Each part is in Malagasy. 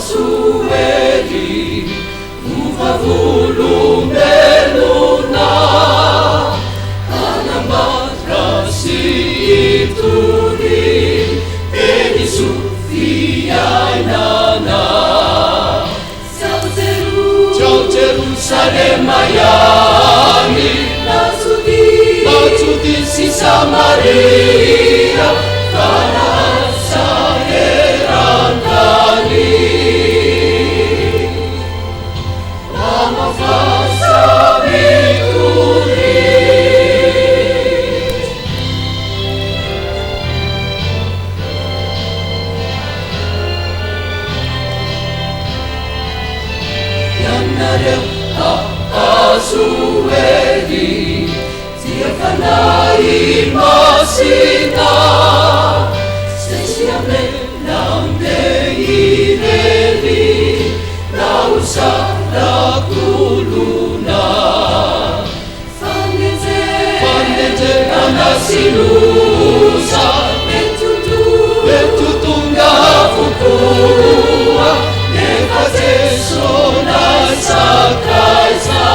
Sueri, uva volumelluna, anamarasi ituri, edi sufiainana. Ciao Jerusalem Miami, Nazudi si Samaria, Kanasa Erangkali. Sueri, tiakanai masina, sesiame namde ireli, nausa lakuluna. Fanete anasilusa, betutunga fukua, nevate sona sakaisa.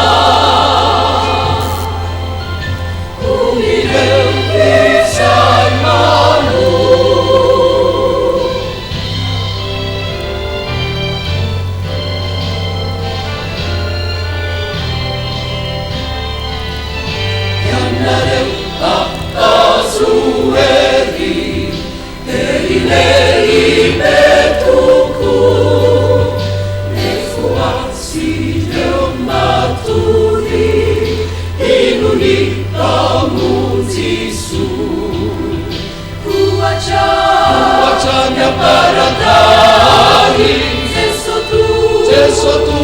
Sueri, Lei betuku, nefuasi maturi, inuni kamu Yesu. Kuachanya baradari, Jesu tu